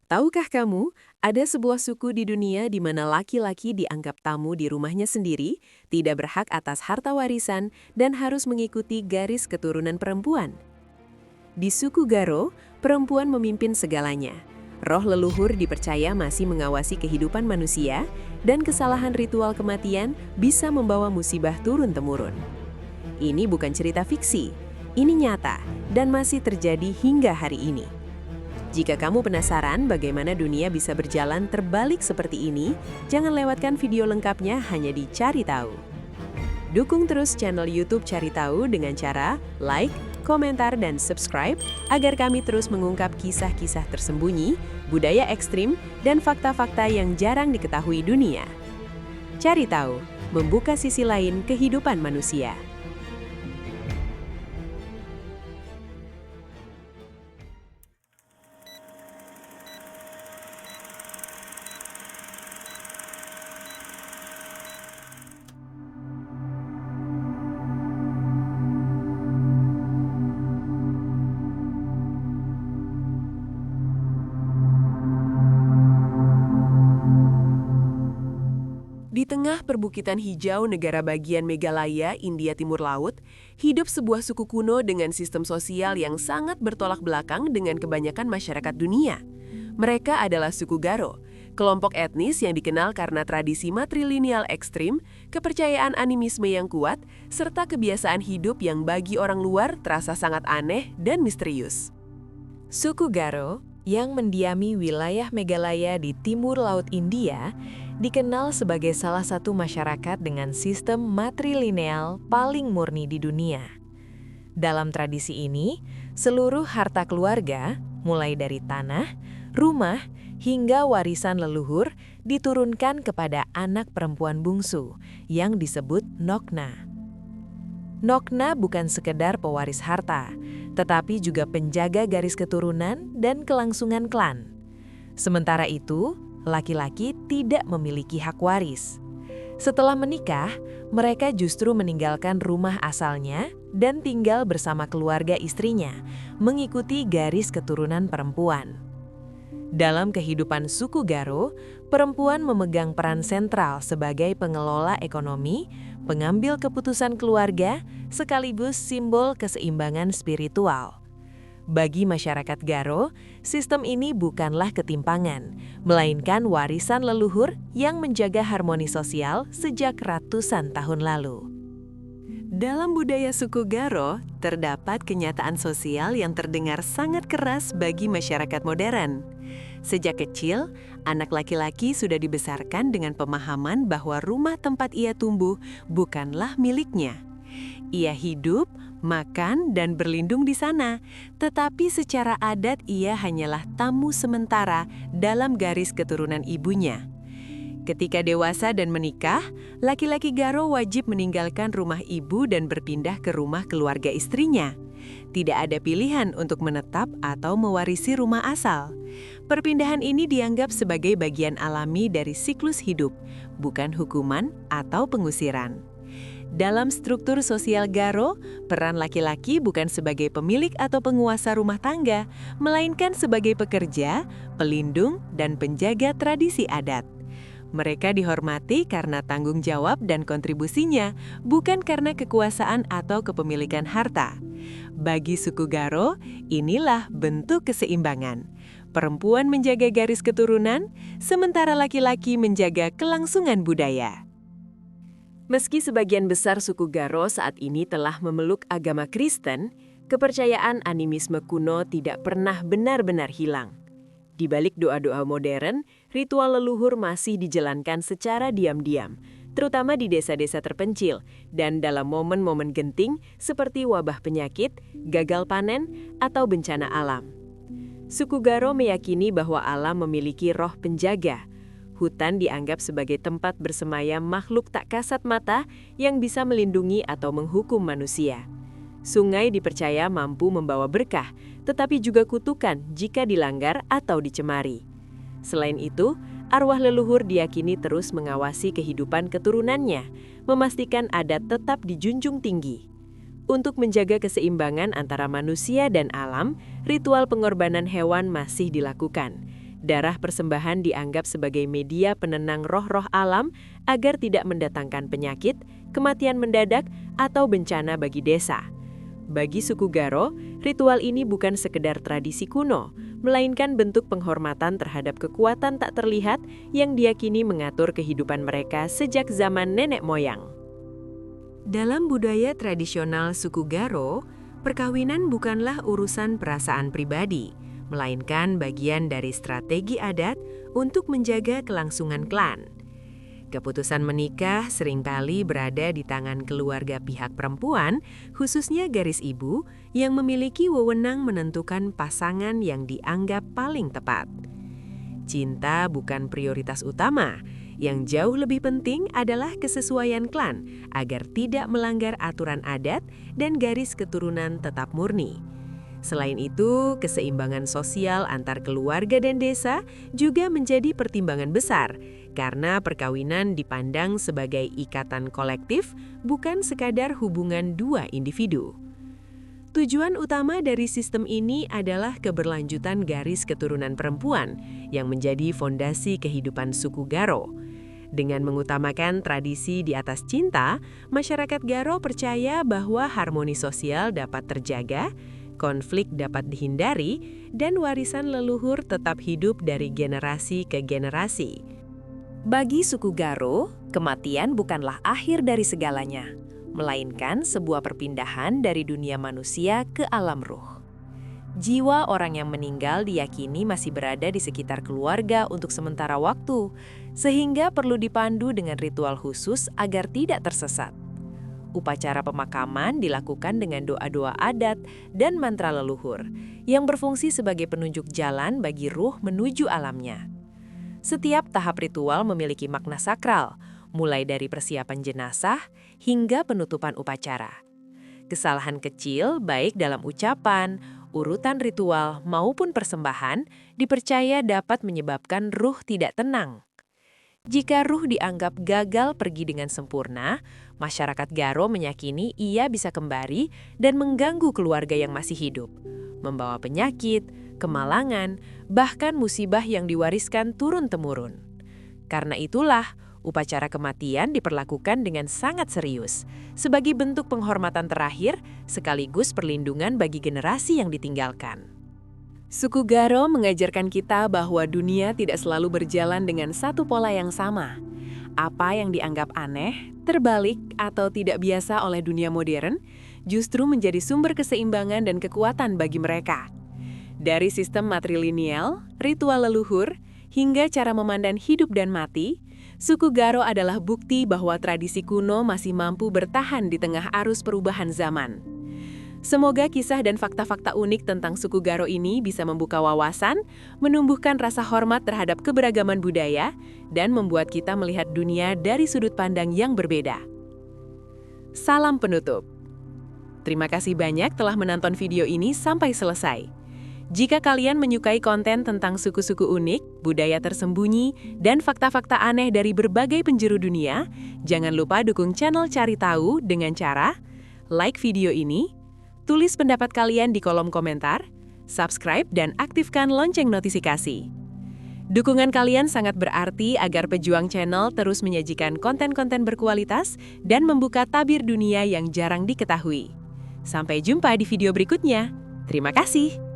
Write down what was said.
Tahukah kamu, ada sebuah suku di dunia di mana laki-laki dianggap tamu di rumahnya sendiri, tidak berhak atas harta warisan, dan harus mengikuti garis keturunan perempuan. Di suku Garo, perempuan memimpin segalanya. Roh leluhur dipercaya masih mengawasi kehidupan manusia, dan kesalahan ritual kematian bisa membawa musibah turun-temurun. Ini bukan cerita fiksi, ini nyata, dan masih terjadi hingga hari ini. Jika kamu penasaran bagaimana dunia bisa berjalan terbalik seperti ini, jangan lewatkan video lengkapnya hanya di Cari Tahu. Dukung terus channel YouTube Cari Tahu dengan cara like, komentar, dan subscribe agar kami terus mengungkap kisah-kisah tersembunyi, budaya ekstrim, dan fakta-fakta yang jarang diketahui dunia. Cari Tahu, membuka sisi lain kehidupan manusia. Di tengah perbukitan hijau negara bagian Meghalaya, India Timur Laut, hidup sebuah suku kuno dengan sistem sosial yang sangat bertolak belakang dengan kebanyakan masyarakat dunia. Mereka adalah suku Garo, kelompok etnis yang dikenal karena tradisi matrilineal ekstrim, kepercayaan animisme yang kuat, serta kebiasaan hidup yang bagi orang luar terasa sangat aneh dan misterius. Suku Garo, yang mendiami wilayah Meghalaya di timur laut India, dikenal sebagai salah satu masyarakat dengan sistem matrilineal paling murni di dunia. Dalam tradisi ini, seluruh harta keluarga, mulai dari tanah, rumah, hingga warisan leluhur, diturunkan kepada anak perempuan bungsu, yang disebut Nokna. Nokna bukan sekedar pewaris harta, tetapi juga penjaga garis keturunan dan kelangsungan klan. Sementara itu, laki-laki tidak memiliki hak waris. Setelah menikah, mereka justru meninggalkan rumah asalnya dan tinggal bersama keluarga istrinya, mengikuti garis keturunan perempuan. Dalam kehidupan suku Garo, perempuan memegang peran sentral sebagai pengelola ekonomi, pengambil keputusan keluarga, sekaligus simbol keseimbangan spiritual. Bagi masyarakat Garo, sistem ini bukanlah ketimpangan, melainkan warisan leluhur yang menjaga harmoni sosial sejak ratusan tahun lalu. Dalam budaya suku Garo, terdapat kenyataan sosial yang terdengar sangat keras bagi masyarakat modern. Sejak kecil, anak laki-laki sudah dibesarkan dengan pemahaman bahwa rumah tempat ia tumbuh bukanlah miliknya. Ia hidup, makan, dan berlindung di sana, tetapi secara adat ia hanyalah tamu sementara dalam garis keturunan ibunya. Ketika dewasa dan menikah, laki-laki Garo wajib meninggalkan rumah ibu dan berpindah ke rumah keluarga istrinya. Tidak ada pilihan untuk menetap atau mewarisi rumah asal. Perpindahan ini dianggap sebagai bagian alami dari siklus hidup, bukan hukuman atau pengusiran. Dalam struktur sosial Garo, peran laki-laki bukan sebagai pemilik atau penguasa rumah tangga, melainkan sebagai pekerja, pelindung, dan penjaga tradisi adat. Mereka dihormati karena tanggung jawab dan kontribusinya, bukan karena kekuasaan atau kepemilikan harta. Bagi suku Garo, inilah bentuk keseimbangan. Perempuan menjaga garis keturunan, sementara laki-laki menjaga kelangsungan budaya. Meski sebagian besar suku Garo saat ini telah memeluk agama Kristen, kepercayaan animisme kuno tidak pernah benar-benar hilang. Di balik doa-doa modern, ritual leluhur masih dijalankan secara diam-diam, terutama di desa-desa terpencil dan dalam momen-momen genting seperti wabah penyakit, gagal panen, atau bencana alam. Suku Garo meyakini bahwa alam memiliki roh penjaga. Hutan dianggap sebagai tempat bersemayam makhluk tak kasat mata yang bisa melindungi atau menghukum manusia. Sungai dipercaya mampu membawa berkah, tetapi juga kutukan jika dilanggar atau dicemari. Selain itu, arwah leluhur diyakini terus mengawasi kehidupan keturunannya, memastikan adat tetap dijunjung tinggi. Untuk menjaga keseimbangan antara manusia dan alam, ritual pengorbanan hewan masih dilakukan. Darah persembahan dianggap sebagai media penenang roh-roh alam agar tidak mendatangkan penyakit, kematian mendadak, atau bencana bagi desa. Bagi suku Garo, ritual ini bukan sekedar tradisi kuno, melainkan bentuk penghormatan terhadap kekuatan tak terlihat yang diyakini mengatur kehidupan mereka sejak zaman nenek moyang. Dalam budaya tradisional suku Garo, perkawinan bukanlah urusan perasaan pribadi, melainkan bagian dari strategi adat untuk menjaga kelangsungan klan. Keputusan menikah seringkali berada di tangan keluarga pihak perempuan, khususnya garis ibu, yang memiliki wewenang menentukan pasangan yang dianggap paling tepat. Cinta bukan prioritas utama, yang jauh lebih penting adalah kesesuaian klan agar tidak melanggar aturan adat dan garis keturunan tetap murni. Selain itu, keseimbangan sosial antar keluarga dan desa juga menjadi pertimbangan besar, karena perkawinan dipandang sebagai ikatan kolektif, bukan sekadar hubungan dua individu. Tujuan utama dari sistem ini adalah keberlanjutan garis keturunan perempuan yang menjadi fondasi kehidupan suku Garo. Dengan mengutamakan tradisi di atas cinta, masyarakat Garo percaya bahwa harmoni sosial dapat terjaga, konflik dapat dihindari, dan warisan leluhur tetap hidup dari generasi ke generasi. Bagi suku Garo, kematian bukanlah akhir dari segalanya, melainkan sebuah perpindahan dari dunia manusia ke alam ruh. Jiwa orang yang meninggal diyakini masih berada di sekitar keluarga untuk sementara waktu, sehingga perlu dipandu dengan ritual khusus agar tidak tersesat. Upacara pemakaman dilakukan dengan doa-doa adat dan mantra leluhur, yang berfungsi sebagai penunjuk jalan bagi ruh menuju alamnya. Setiap tahap ritual memiliki makna sakral, mulai dari persiapan jenazah hingga penutupan upacara. Kesalahan kecil, baik dalam ucapan, urutan ritual, maupun persembahan, dipercaya dapat menyebabkan ruh tidak tenang. Jika ruh dianggap gagal pergi dengan sempurna, masyarakat Garo meyakini ia bisa kembali dan mengganggu keluarga yang masih hidup, membawa penyakit, kemalangan, bahkan musibah yang diwariskan turun-temurun. Karena itulah, upacara kematian diperlakukan dengan sangat serius, sebagai bentuk penghormatan terakhir sekaligus perlindungan bagi generasi yang ditinggalkan. Suku Garo mengajarkan kita bahwa dunia tidak selalu berjalan dengan satu pola yang sama. Apa yang dianggap aneh, terbalik, atau tidak biasa oleh dunia modern, justru menjadi sumber keseimbangan dan kekuatan bagi mereka. Dari sistem matrilineal, ritual leluhur, hingga cara memandang hidup dan mati, suku Garo adalah bukti bahwa tradisi kuno masih mampu bertahan di tengah arus perubahan zaman. Semoga kisah dan fakta-fakta unik tentang suku Garo ini bisa membuka wawasan, menumbuhkan rasa hormat terhadap keberagaman budaya, dan membuat kita melihat dunia dari sudut pandang yang berbeda. Salam penutup. Terima kasih banyak telah menonton video ini sampai selesai. Jika kalian menyukai konten tentang suku-suku unik, budaya tersembunyi, dan fakta-fakta aneh dari berbagai penjuru dunia, jangan lupa dukung channel Cari Tahu dengan cara like video ini, tulis pendapat kalian di kolom komentar, subscribe, dan aktifkan lonceng notifikasi. Dukungan kalian sangat berarti agar Pejuang Channel terus menyajikan konten-konten berkualitas dan membuka tabir dunia yang jarang diketahui. Sampai jumpa di video berikutnya. Terima kasih.